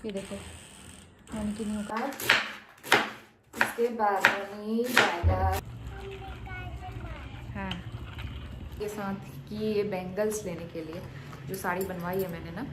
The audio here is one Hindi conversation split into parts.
ये देखो नॉनी की न्यू कार। इसके बाद नॉनी जाएगा हाँ के साथ की ये बैंगल्स लेने के लिए, जो साड़ी बनवाई है मैंने ना।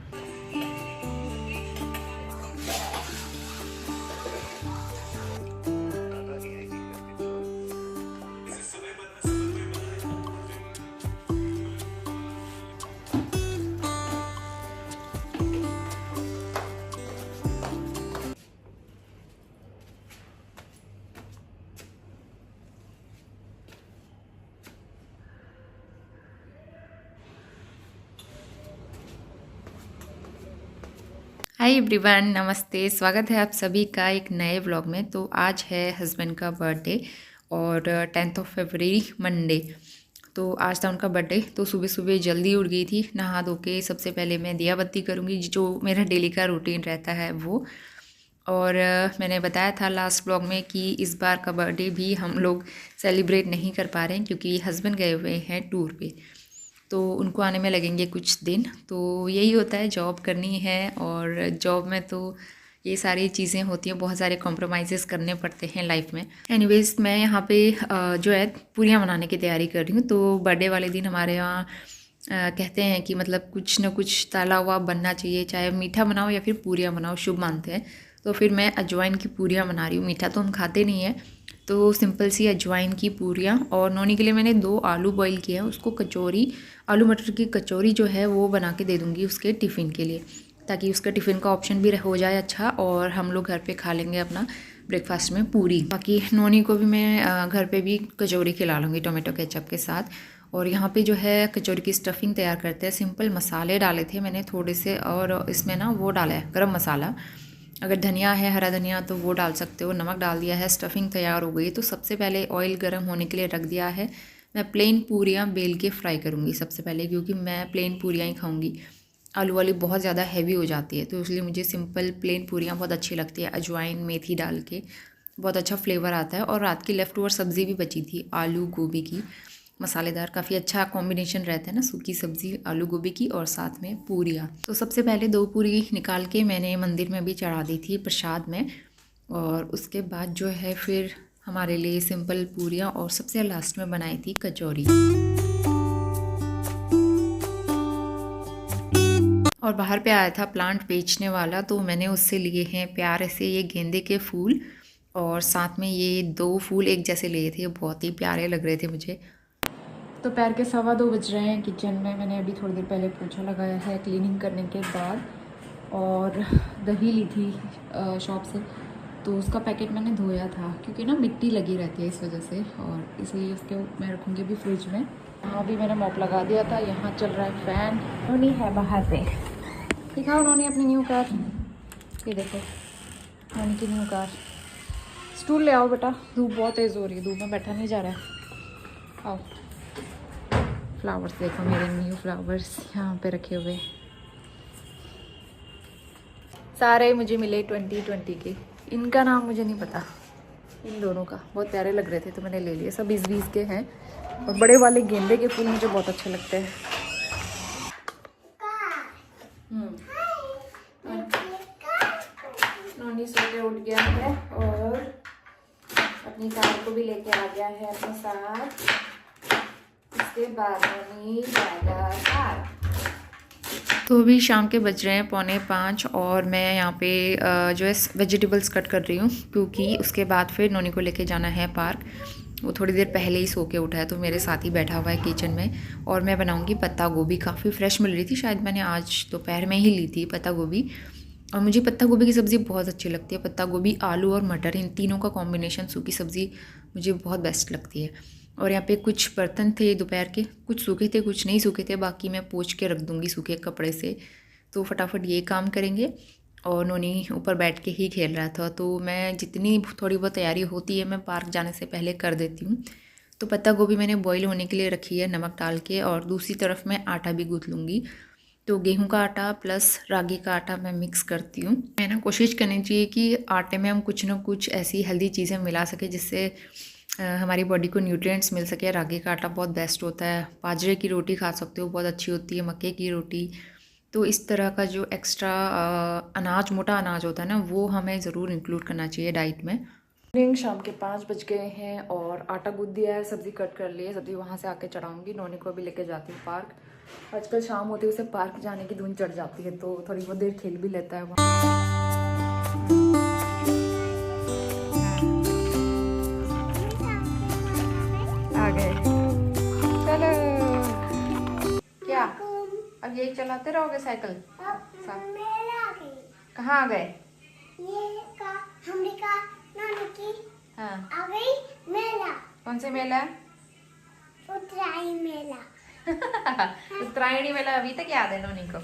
हाय एवरीवन, नमस्ते। स्वागत है आप सभी का एक नए व्लॉग में। तो आज है हस्बैंड का बर्थडे और 10 फरवरी मंडे। तो आज था उनका बर्थडे। तो सुबह सुबह जल्दी उठ गई थी, नहा धो के सबसे पहले मैं दिया बत्ती करूँगी, जो मेरा डेली का रूटीन रहता है वो। और मैंने बताया था लास्ट व्लॉग में कि इस बार का बर्थडे भी हम लोग सेलिब्रेट नहीं कर पा रहे हैं क्योंकि हस्बैंड गए हुए हैं टूर पे। तो उनको आने में लगेंगे कुछ दिन। तो यही होता है, जॉब करनी है और जॉब में तो ये सारी चीज़ें होती हैं, बहुत सारे कॉम्प्रोमाइज़ेस करने पड़ते हैं लाइफ में। एनीवेज मैं यहाँ पे जो है पूरियाँ बनाने की तैयारी कर रही हूँ। तो बर्थडे वाले दिन हमारे यहाँ कहते हैं कि मतलब कुछ ना कुछ तला हुआ बनना चाहिए, चाहे मीठा बनाओ या फिर पूरियाँ बनाओ, शुभ मानते हैं। तो फिर मैं अजवाइन की पूरियाँ बना रही हूँ। मीठा तो हम खाते नहीं हैं, तो सिंपल सी अजवाइन की पूरियाँ। और नॉनी के लिए मैंने 2 आलू बॉईल किए हैं, उसको कचौरी, आलू मटर की कचौरी जो है वो बना के दे दूँगी उसके टिफ़िन के लिए, ताकि उसका टिफ़िन का ऑप्शन भी हो जाए अच्छा, और हम लोग घर पे खा लेंगे अपना ब्रेकफास्ट में पूरी। बाकी नॉनी को भी मैं घर पे भी कचौरी खिला लूँगी टोमेटो केचप के साथ। और यहाँ पे जो है कचौरी की स्टफिंग तैयार करते हैं। सिंपल मसाले डाले थे मैंने थोड़े से, और इसमें ना वो डाला है गरम मसाला, अगर धनिया है हरा धनिया तो वो डाल सकते हो। नमक डाल दिया है, स्टफिंग तैयार हो गई। तो सबसे पहले ऑयल गर्म होने के लिए रख दिया है। मैं प्लेन पूरियाँ बेल के फ्राई करूँगी सबसे पहले, क्योंकि मैं प्लेन पूरियाँ ही खाऊँगी। आलू वाली बहुत ज़्यादा हैवी हो जाती है, तो इसलिए मुझे सिंपल प्लेन पूरियाँ बहुत अच्छी लगती है। अजवाइन मेथी डाल के बहुत अच्छा फ्लेवर आता है। और रात की लेफ़्ट ओवर सब्ज़ी भी बची थी आलू गोभी की, मसालेदार, काफ़ी अच्छा कॉम्बिनेशन रहता है ना, सूखी सब्ज़ी आलू गोभी की और साथ में पूरियाँ। तो सबसे पहले 2 पूरी निकाल के मैंने मंदिर में भी चढ़ा दी थी प्रसाद में। और उसके बाद जो है फिर हमारे लिए सिंपल पूरियाँ, और सबसे लास्ट में बनाई थी कचौरी। और बाहर पे आया था प्लांट बेचने वाला, तो मैंने उससे लिए हैं प्यारे से ये गेंदे के फूल, और साथ में ये 2 फूल एक जैसे लिए थे, बहुत ही प्यारे लग रहे थे मुझे। दोपहर के 2:15 बज रहे हैं। किचन में मैंने अभी थोड़ी देर पहले पोछा लगाया है क्लीनिंग करने के बाद। और दही ली थी शॉप से, तो उसका पैकेट मैंने धोया था क्योंकि ना मिट्टी लगी रहती है इस वजह से, और इसलिए उसके मैं रखूँगी अभी फ्रिज में। यहाँ भी मैंने मॉप लगा दिया था। यहाँ चल रहा है फ़ैन। नोनी है बाहर पे, दिखाओ नोनी अपनी न्यू कार। ये देखो नोनी की न्यू कार। स्टूल ले आओ बेटा, धूप बहुत तेज़ हो रही है, धूप में बैठा नहीं जा रहा है। आओ। फ्लावर्स देखो, मेरे न्यू फ्लावर्स यहाँ पे रखे हुए सारे मुझे मिले 2020 के। इनका नाम मुझे नहीं पता, इन दोनों का बहुत प्यारे लग रहे थे तो मैंने ले लिए। सब 20-20 के हैं। और बड़े वाले गेंदे के फूल मुझे बहुत अच्छे लगते हैं। नॉनी सो के उठ गया है और अपनी कार को भी लेके आ गया है अपने साथ। इसके बाद नॉनी जाएगा कार। तो अभी शाम के बज रहे हैं 4:45, और मैं यहाँ पे जो है वेजिटेबल्स कट कर रही हूँ, क्योंकि उसके बाद फिर नोनी को लेके जाना है पार्क। वो थोड़ी देर पहले ही सो के उठा है, तो मेरे साथ ही बैठा हुआ है किचन में। और मैं बनाऊँगी पत्ता गोभी, काफ़ी फ्रेश मिल रही थी, शायद मैंने आज दोपहर में ही ली थी पत्ता गोभी। और मुझे पत्ता गोभी की सब्ज़ी बहुत अच्छी लगती है। पत्ता गोभी, आलू और मटर, इन तीनों का कॉम्बिनेशन सूखी सब्ज़ी मुझे बहुत बेस्ट लगती है। और यहाँ पे कुछ बर्तन थे दोपहर के, कुछ सूखे थे कुछ नहीं सूखे थे, बाकी मैं पोंछ के रख दूँगी सूखे कपड़े से। तो फटाफट ये काम करेंगे। और नोनी ऊपर बैठ के ही खेल रहा था, तो मैं जितनी थोड़ी बहुत तैयारी होती है मैं पार्क जाने से पहले कर देती हूँ। तो पत्ता गोभी मैंने बॉईल होने के लिए रखी है नमक डाल के, और दूसरी तरफ मैं आटा भी गूँथ लूँगी। तो गेहूं का आटा प्लस रागी का आटा मैं मिक्स करती हूँ। मैं ना कोशिश करनी चाहिए कि आटे में हम कुछ ना कुछ ऐसी हेल्दी चीज़ें मिला सके जिससे हमारी बॉडी को न्यूट्रिएंट्स मिल सके। रागी का आटा बहुत बेस्ट होता है। बाजरे की रोटी खा सकते हो, बहुत अच्छी होती है। मक्के की रोटी, तो इस तरह का जो एक्स्ट्रा अनाज, मोटा अनाज होता है ना, वो हमें ज़रूर इंक्लूड करना चाहिए डाइट में। शाम के 5 बज गए हैं और आटा गूँथ दिया है, सब्ज़ी कट कर ली है। सब्ज़ी वहाँ से आके चढ़ाऊँगी। नोनी को भी लेके जाती हूँ पार्क। आजकल शाम होती है उसे पार्क जाने की धुन चढ़ जाती है, तो थोड़ी बहुत देर खेल भी लेता है वहाँ। आ गए, चलो। क्या अब यही चलाते रहोगे साइकिल? कहाँ आ गए? हाँ, आ गई मेला। कौन से मेला? उत्तरायणी मेला। उत्तरायणी मेला अभी तक याद है नोनी को।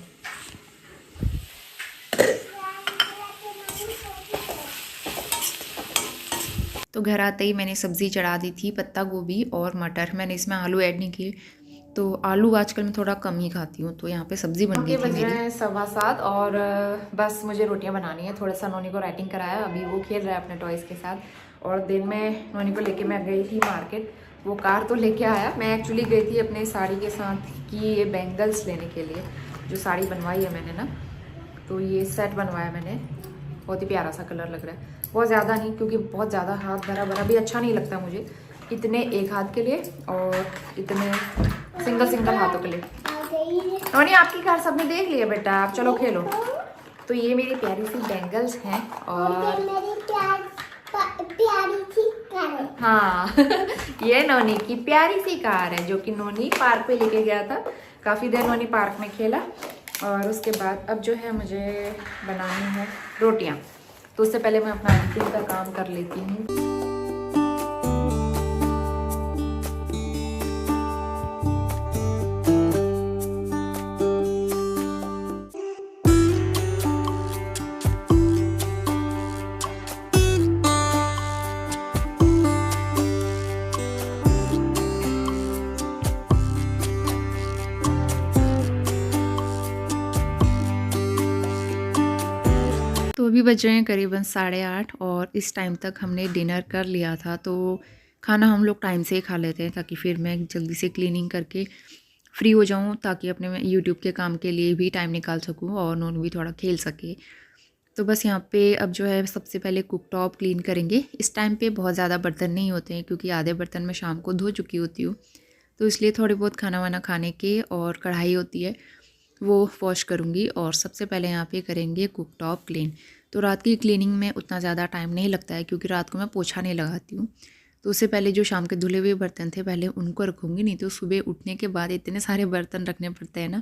तो घर आते ही मैंने सब्ज़ी चढ़ा दी थी, पत्ता गोभी और मटर। मैंने इसमें आलू ऐड नहीं किए, तो आलू आजकल मैं थोड़ा कम ही खाती हूँ। तो यहाँ पे सब्ज़ी बन गई थी मेरी। 7:15 और बस मुझे रोटियाँ बनानी है। थोड़ा सा नोनी को राइटिंग कराया, अभी वो खेल रहा है अपने टॉयज़ के साथ। और दिन में नोनी को लेके मैं गई थी मार्केट। वो कार तो लेके आया, मैं एक्चुअली गई थी अपने साड़ी के साथ कि ये बैंगल्स लेने के लिए। जो साड़ी बनवाई है मैंने ना, तो ये सेट बनवाया मैंने। बहुत ही प्यारा सा कलर लग रहा है, बहुत ज़्यादा नहीं, क्योंकि बहुत ज़्यादा हाथ भरा भरा भी अच्छा नहीं लगता मुझे। इतने एक हाथ के लिए और इतने सिंगल हाथों के लिए। नोनी आपकी कार सबने देख लिया बेटा, आप चलो खेलो। तो ये मेरी प्यारी सी बैंगल्स हैं और मेरी प्यारी सी कार है। हाँ ये नोनी की प्यारी सी कार है, जो कि नोनी पार्क पे लेके गया था। काफ़ी देर नोनी पार्क में खेला और उसके बाद अब जो है मुझे बनानी है रोटियां। तो उससे पहले मैं अपना एडिटिंग का काम कर लेती हूँ। तो अभी बज रहे हैं करीबन 8:30 और इस टाइम तक हमने डिनर कर लिया था। तो खाना हम लोग टाइम से ही खा लेते हैं, ताकि फिर मैं जल्दी से क्लीनिंग करके फ्री हो जाऊं, ताकि अपने मैं यूट्यूब के काम के लिए भी टाइम निकाल सकूं और नोन भी थोड़ा खेल सके। तो बस यहाँ पे अब जो है सबसे पहले कुक टॉप क्लीन करेंगे। इस टाइम पे बहुत ज़्यादा बर्तन नहीं होते हैं, क्योंकि आधे बर्तन मैं शाम को धो चुकी होती हूँ। तो इसलिए थोड़े बहुत खाना वाना खाने के और कढ़ाई होती है वो वॉश करूँगी। और सबसे पहले यहाँ पे करेंगे कुक टॉप क्लीन। तो रात की क्लीनिंग में उतना ज़्यादा टाइम नहीं लगता है, क्योंकि रात को मैं पोछा नहीं लगाती हूँ। तो उससे पहले जो शाम के धुले हुए बर्तन थे पहले उनको रखूँगी, नहीं तो सुबह उठने के बाद इतने सारे बर्तन रखने पड़ते हैं ना।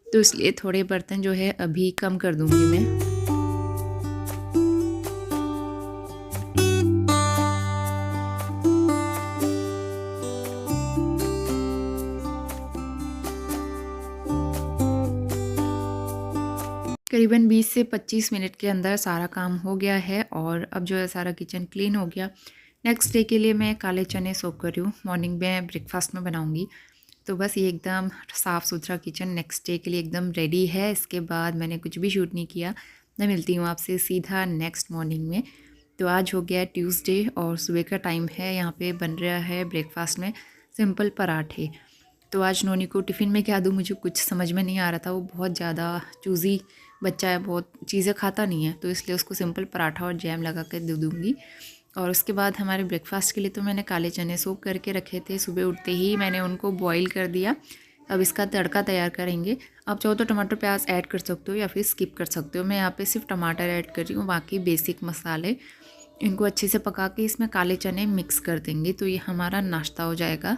तो इसलिए थोड़े बर्तन जो है अभी कम कर दूँगी मैं। करीबन 20 से 25 मिनट के अंदर सारा काम हो गया है और अब जो है सारा किचन क्लीन हो गया। नेक्स्ट डे के लिए मैं काले चने सोक कर रही हूँ, मॉर्निंग में ब्रेकफास्ट में बनाऊँगी। तो बस ये एकदम साफ़ सुथरा किचन नेक्स्ट डे के लिए एकदम रेडी है। इसके बाद मैंने कुछ भी शूट नहीं किया। मैं मिलती हूँ आपसे सीधा नेक्स्ट मॉर्निंग में। तो आज हो गया ट्यूसडे और सुबह का टाइम है। यहाँ पे बन रहा है ब्रेकफास्ट में सिंपल पराठे। तो आज नोनी को टिफ़िन में क्या दूँ मुझे कुछ समझ में नहीं आ रहा था। वो बहुत ज़्यादा चूज़ी बच्चा है, बहुत चीज़ें खाता नहीं है, तो इसलिए उसको सिंपल पराठा और जैम लगा कर दे दूँगी। और उसके बाद हमारे ब्रेकफास्ट के लिए तो मैंने काले चने सोक करके रखे थे। सुबह उठते ही मैंने उनको बॉईल कर दिया। अब इसका तड़का तैयार करेंगे। आप चाहो तो टमाटर प्याज ऐड कर सकते हो या फिर स्किप कर सकते हो। मैं यहाँ पे सिर्फ टमाटर ऐड कर रही हूँ, बाकी बेसिक मसाले इनको अच्छे से पका के इसमें काले चने मिक्स कर देंगे। तो ये हमारा नाश्ता हो जाएगा।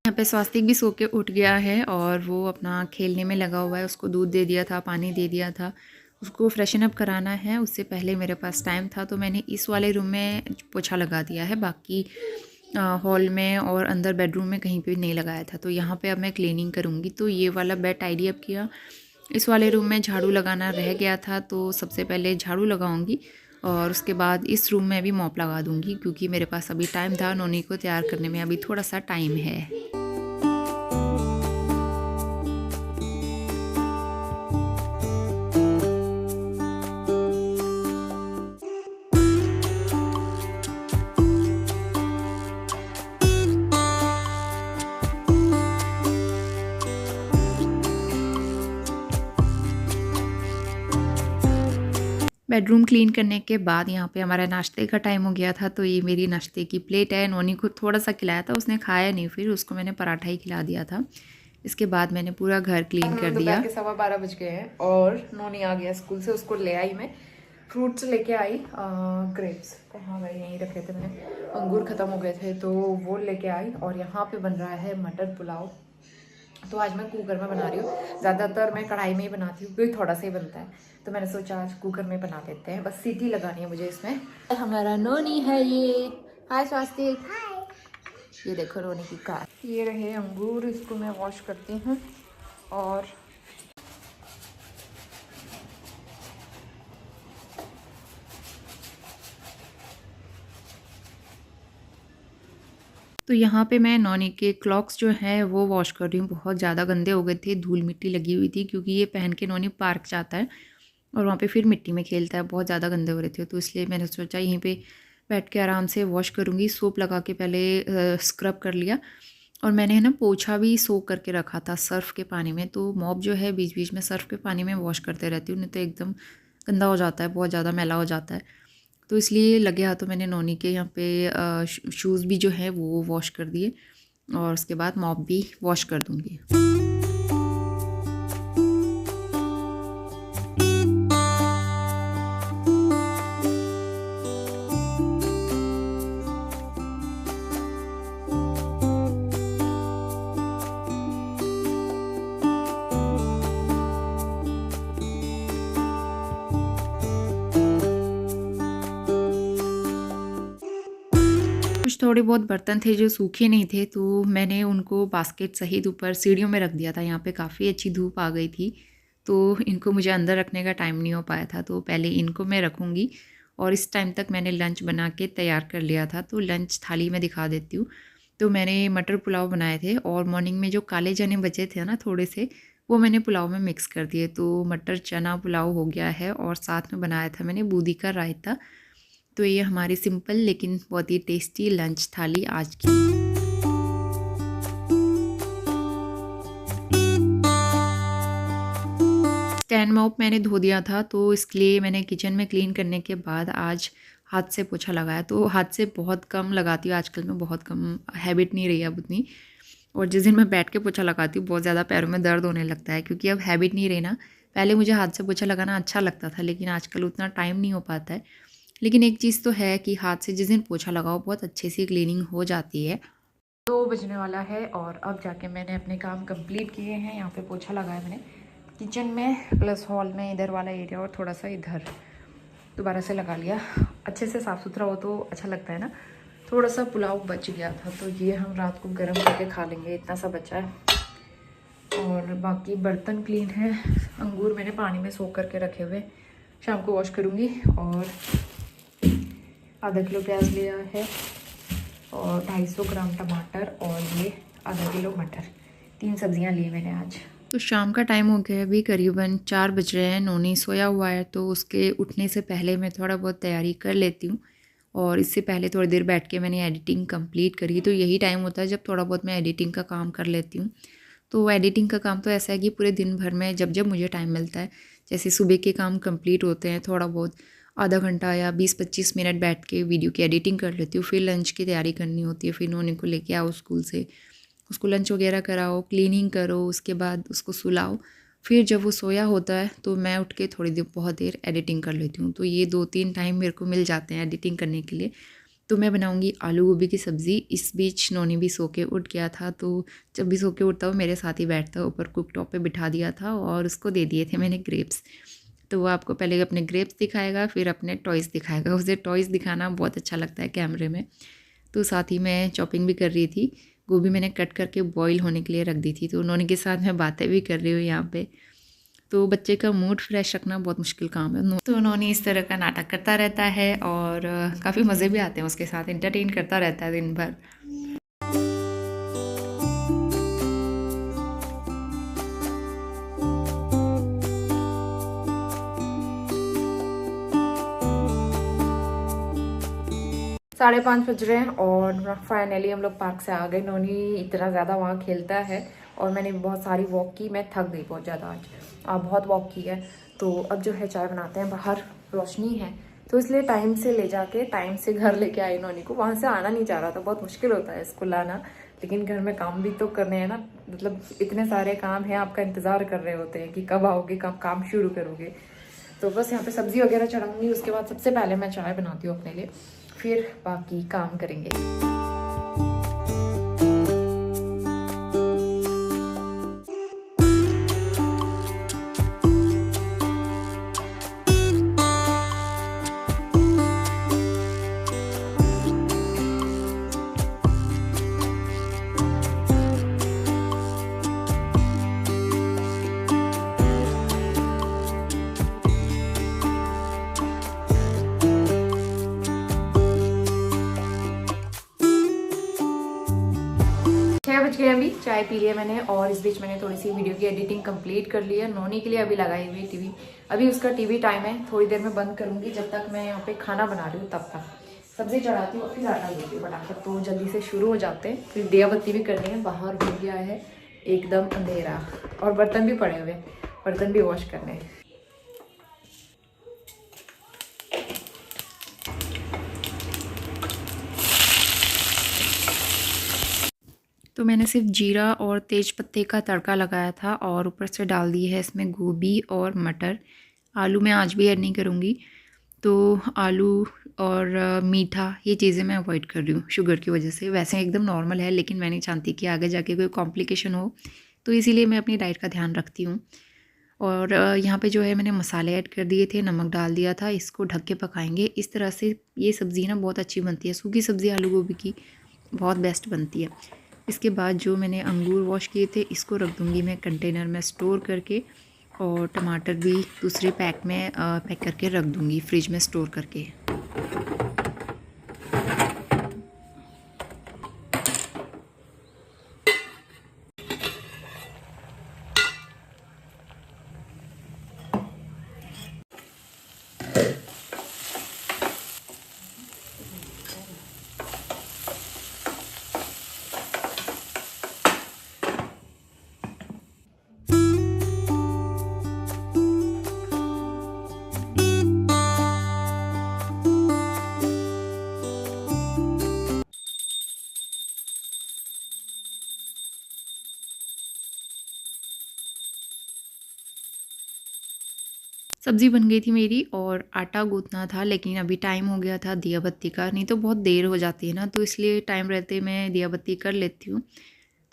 यहाँ पे स्वास्तिक भी सो के उठ गया है और वो अपना खेलने में लगा हुआ है। उसको दूध दे दिया था, पानी दे दिया था, उसको फ्रेशन अप कराना है। उससे पहले मेरे पास टाइम था तो मैंने इस वाले रूम में पोछा लगा दिया है, बाकी हॉल में और अंदर बेडरूम में कहीं पे नहीं लगाया था। तो यहाँ पे अब मैं क्लीनिंग करूँगी। तो ये वाला बेड टाइडी अप किया। इस वाले रूम में झाड़ू लगाना रह गया था, तो सबसे पहले झाड़ू लगाऊंगी और उसके बाद इस रूम में भी मॉप लगा दूंगी, क्योंकि मेरे पास अभी टाइम था। नोनी को तैयार करने में अभी थोड़ा सा टाइम है। बेडरूम क्लीन करने के बाद यहाँ पे हमारा नाश्ते का टाइम हो गया था, तो ये मेरी नाश्ते की प्लेट है। नोनी को थोड़ा सा खिलाया था, उसने खाया नहीं, फिर उसको मैंने पराठा ही खिला दिया था। इसके बाद मैंने पूरा घर क्लीन कर दिया। दोपहर के 12:15 बज गए हैं और नोनी आ गया स्कूल से, उसको ले आई मैं, फ्रूट्स लेके आई, ग्रेप्स हाँ भाई यहीं रखे थे मैंने, अंगूर ख़त्म हो गए थे तो वो लेके आई। और यहाँ पे बन रहा है मटर पुलाव। तो आज मैं कुकर में बना रही हूँ, ज़्यादातर मैं कढ़ाई में ही बनाती हूँ क्योंकि थोड़ा सा ही बनता है, तो मैंने सोचा आज कुकर में बना देते हैं, बस सीटी लगानी है मुझे इसमें। हमारा नोनी है ये, हाय स्वास्तिक, ये देखो नोनी की कार। ये रहे अंगूर, इसको मैं वॉश करती हूँ। और तो यहाँ पे मैं नॉनी के क्लॉक्स जो हैं वो वॉश कर रही हूँ। बहुत ज़्यादा गंदे हो गए थे, धूल मिट्टी लगी हुई थी, क्योंकि ये पहन के नॉनी पार्क जाता है और वहाँ पे फिर मिट्टी में खेलता है। बहुत ज़्यादा गंदे हो रहे थे, तो इसलिए मैंने सोचा यहीं पे बैठ के आराम से वॉश करूँगी। सोप लगा के पहले स्क्रब कर लिया, और मैंने है ना पोछा भी सोक करके रखा था सर्फ़ के पानी में। तो मॉप जो है बीच बीच में सर्फ़ के पानी में वॉश करते रहती हूँ, नहीं तो एकदम गंदा हो जाता है, बहुत ज़्यादा मैला हो जाता है। तो इसलिए लगे हाथों मैंने नोनी के यहाँ पे शूज़ भी जो है वो वॉश कर दिए, और उसके बाद मॉप भी वॉश कर दूँगी। कुछ थोड़े बहुत बर्तन थे जो सूखे नहीं थे, तो मैंने उनको बास्केट सहित ऊपर सीढ़ियों में रख दिया था। यहाँ पे काफ़ी अच्छी धूप आ गई थी, तो इनको मुझे अंदर रखने का टाइम नहीं हो पाया था, तो पहले इनको मैं रखूँगी। और इस टाइम तक मैंने लंच बना के तैयार कर लिया था, तो लंच थाली में दिखा देती हूँ। तो मैंने मटर पुलाव बनाए थे, और मॉर्निंग में जो काले चने बचे थे ना थोड़े से, वो मैंने पुलाव में मिक्स कर दिए। तो मटर चना पुलाव हो गया है, और साथ में बनाया था मैंने बूंदी का रायता। तो ये हमारी सिंपल लेकिन बहुत ही टेस्टी लंच थाली आज की। स्टैंड मॉप मैंने धो दिया था, तो इसके लिए मैंने किचन में क्लीन करने के बाद आज हाथ से पोछा लगाया। तो हाथ से बहुत कम लगाती हूँ आजकल, मैं बहुत कम, हैबिट नहीं रही अब उतनी। और जिस दिन मैं बैठ के पोछा लगाती हूँ बहुत ज़्यादा पैरों में दर्द होने लगता है, क्योंकि अब हैबिट नहीं रही ना। पहले मुझे हाथ से पोछा लगाना अच्छा लगता था, लेकिन आजकल उतना टाइम नहीं हो पाता है। लेकिन एक चीज़ तो है कि हाथ से जिस दिन पोछा लगाओ बहुत अच्छे से क्लीनिंग हो जाती है। 2 बजने वाला है, और अब जाके मैंने अपने काम कंप्लीट किए हैं। यहाँ पे पोछा लगाया मैंने किचन में, प्लस हॉल में इधर वाला एरिया, और थोड़ा सा इधर दोबारा से लगा लिया। अच्छे से साफ़ सुथरा हो तो अच्छा लगता है ना। थोड़ा सा पुलाव बच गया था, तो ये हम रात को गर्म करके खा लेंगे, इतना सा बचा है। और बाकी बर्तन क्लीन है। अंगूर मैंने पानी में सोख करके रखे हुए, शाम को वॉश करूँगी। और आधा किलो प्याज लिया है, और 250 ग्राम टमाटर, और ये आधा किलो मटर। 3 सब्जियां ली मैंने आज। तो शाम का टाइम हो गया, अभी करीबन 4 बज रहे हैं। नोनी सोया हुआ है, तो उसके उठने से पहले मैं थोड़ा बहुत तैयारी कर लेती हूँ। और इससे पहले थोड़ी देर बैठ के मैंने एडिटिंग कंप्लीट करी। तो यही टाइम होता है जब थोड़ा बहुत मैं एडिटिंग का काम कर लेती हूँ। तो एडिटिंग का काम तो ऐसा है कि पूरे दिन भर में जब जब मुझे टाइम मिलता है, जैसे सुबह के काम कंप्लीट होते हैं, थोड़ा बहुत आधा घंटा या 20-25 मिनट बैठ के वीडियो की एडिटिंग कर लेती हूँ। फिर लंच की तैयारी करनी होती है, फिर नोनी को लेके आओ स्कूल से, उसको लंच वगैरह कराओ, क्लीनिंग करो, उसके बाद उसको सुलाओ। फिर जब वो सोया होता है तो मैं उठ के थोड़ी देर बहुत देर एडिटिंग कर लेती हूँ। तो ये 2-3 टाइम मेरे को मिल जाते हैं एडिटिंग करने के लिए। तो मैं बनाऊँगी आलू गोभी की सब्ज़ी। इस बीच नोनी भी सो के उठ गया था, तो जब भी सो के उठता वो मेरे साथ ही बैठता, ऊपर कुक टॉप पे बिठा दिया था, और उसको दे दिए थे मैंने ग्रेप्स। तो वो आपको पहले अपने ग्रेप्स दिखाएगा, फिर अपने टॉयज़ दिखाएगा। उसे टॉयज़ दिखाना बहुत अच्छा लगता है कैमरे में। तो साथ ही मैं चॉपिंग भी कर रही थी। गोभी मैंने कट करके बॉईल होने के लिए रख दी थी, तो उन्होंने के साथ मैं बातें भी कर रही हूँ यहाँ पे। तो बच्चे का मूड फ्रेश रखना बहुत मुश्किल काम है। तो उन्होंने इस तरह का नाटक करता रहता है, और काफ़ी मज़े भी आते हैं उसके साथ, एंटरटेन करता रहता है दिन भर। साढ़े 5 बज रहे हैं, और फाइनली हम लोग पार्क से आ गए। नोनी इतना ज़्यादा वहाँ खेलता है, और मैंने बहुत सारी वॉक की, मैं थक गई बहुत ज़्यादा आज, बहुत वॉक की है। तो अब जो है चाय बनाते हैं बाहर, रोशनी है, तो इसलिए टाइम से ले जाके टाइम से घर लेके आई नोनी को। वहाँ से आना नहीं चाह रहा था, बहुत मुश्किल होता है इसको लाना, लेकिन घर में काम भी तो करने हैं ना, मतलब इतने सारे काम हैं, आपका इंतज़ार कर रहे होते हैं कि कब आओगे, कब काम शुरू करोगे। तो बस यहाँ पे सब्ज़ी वगैरह चढ़ाऊँगी, उसके बाद सबसे पहले मैं चाय बनाती हूँ अपने लिए, फिर बाकी काम करेंगे। बज गए, अभी चाय पी लिया मैंने और इस बीच मैंने थोड़ी सी वीडियो की एडिटिंग कंप्लीट कर ली है। नोनी के लिए अभी लगाई हुई टीवी, अभी उसका टीवी टाइम है, थोड़ी देर में बंद करूंगी। जब तक मैं यहाँ पे खाना बना रही हूँ तब तक सब्जी चढ़ाती हूँ, फिर आटा लेती हूँ बनाकर, तो जल्दी से शुरू हो जाते हैं। फिर दिया बत्ती भी करनी है, बाहर हो गया है एकदम अंधेरा, और बर्तन भी पड़े हुए, बर्तन भी वॉश करने हैं। तो मैंने सिर्फ जीरा और तेज पत्ते का तड़का लगाया था और ऊपर से डाल दी है इसमें गोभी और मटर। आलू मैं आज भी ऐड नहीं करूँगी, तो आलू और मीठा ये चीज़ें मैं अवॉइड कर रही हूँ शुगर की वजह से। वैसे एकदम नॉर्मल है, लेकिन मैं नहीं चाहती कि आगे जाके कोई कॉम्प्लिकेशन हो, तो इसीलिए मैं अपनी डाइट का ध्यान रखती हूँ। और यहाँ पे जो है मैंने मसाले ऐड कर दिए थे, नमक डाल दिया था, इसको ढक के पकाएंगे। इस तरह से ये सब्ज़ी ना बहुत अच्छी बनती है, सूखी सब्ज़ी आलू गोभी की बहुत बेस्ट बनती है। इसके बाद जो मैंने अंगूर वॉश किए थे इसको रख दूँगी मैं कंटेनर में स्टोर करके, और टमाटर भी दूसरे पैक में पैक करके रख दूँगी फ्रिज में स्टोर करके। सब्ज़ी बन गई थी मेरी और आटा गूँथना था, लेकिन अभी टाइम हो गया था दिया बत्ती का, नहीं तो बहुत देर हो जाती है ना, तो इसलिए टाइम रहते मैं दिया बत्ती कर लेती हूँ।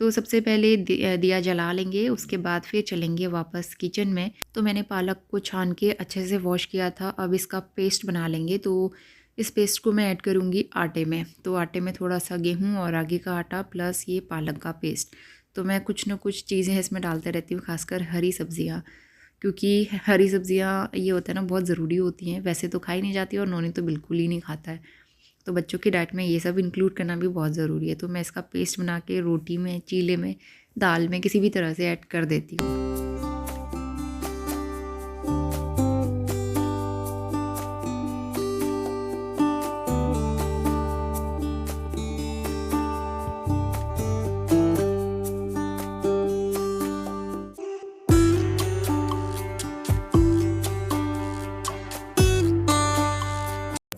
तो सबसे पहले दिया जला लेंगे, उसके बाद फिर चलेंगे वापस किचन में। तो मैंने पालक को छान के अच्छे से वॉश किया था, अब इसका पेस्ट बना लेंगे। तो इस पेस्ट को मैं ऐड करूँगी आटे में, तो आटे में थोड़ा सा गेहूँ और रागी का आटा प्लस ये पालक का पेस्ट। तो मैं कुछ ना कुछ चीज़ें इसमें डालते रहती हूँ, खासकर हरी सब्ज़ियाँ, क्योंकि हरी सब्ज़ियाँ ये होता है ना बहुत ज़रूरी होती हैं। वैसे तो खाई नहीं जाती और नोनी तो बिल्कुल ही नहीं खाता है, तो बच्चों की डाइट में ये सब इंक्लूड करना भी बहुत ज़रूरी है। तो मैं इसका पेस्ट बना के रोटी में, चीले में, दाल में, किसी भी तरह से ऐड कर देती हूँ।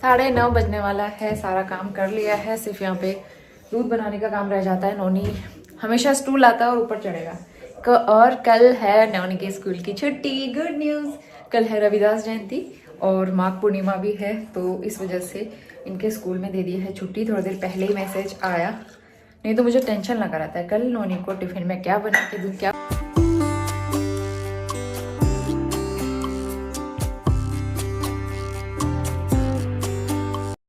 साढ़े 9 बजने वाला है, सारा काम कर लिया है, सिर्फ यहाँ पे दूध बनाने का काम रह जाता है। नोनी हमेशा स्टूल आता है और ऊपर चढ़ेगा। और कल है नोनी के स्कूल की छुट्टी, गुड न्यूज़। कल है रविदास जयंती और माघ पूर्णिमा भी है, तो इस वजह से इनके स्कूल में दे दी है छुट्टी। थोड़ी देर पहले ही मैसेज आया, नहीं तो मुझे टेंशन लगा रहता है कल नोनी को टिफ़िन में क्या बना के दूँ, क्या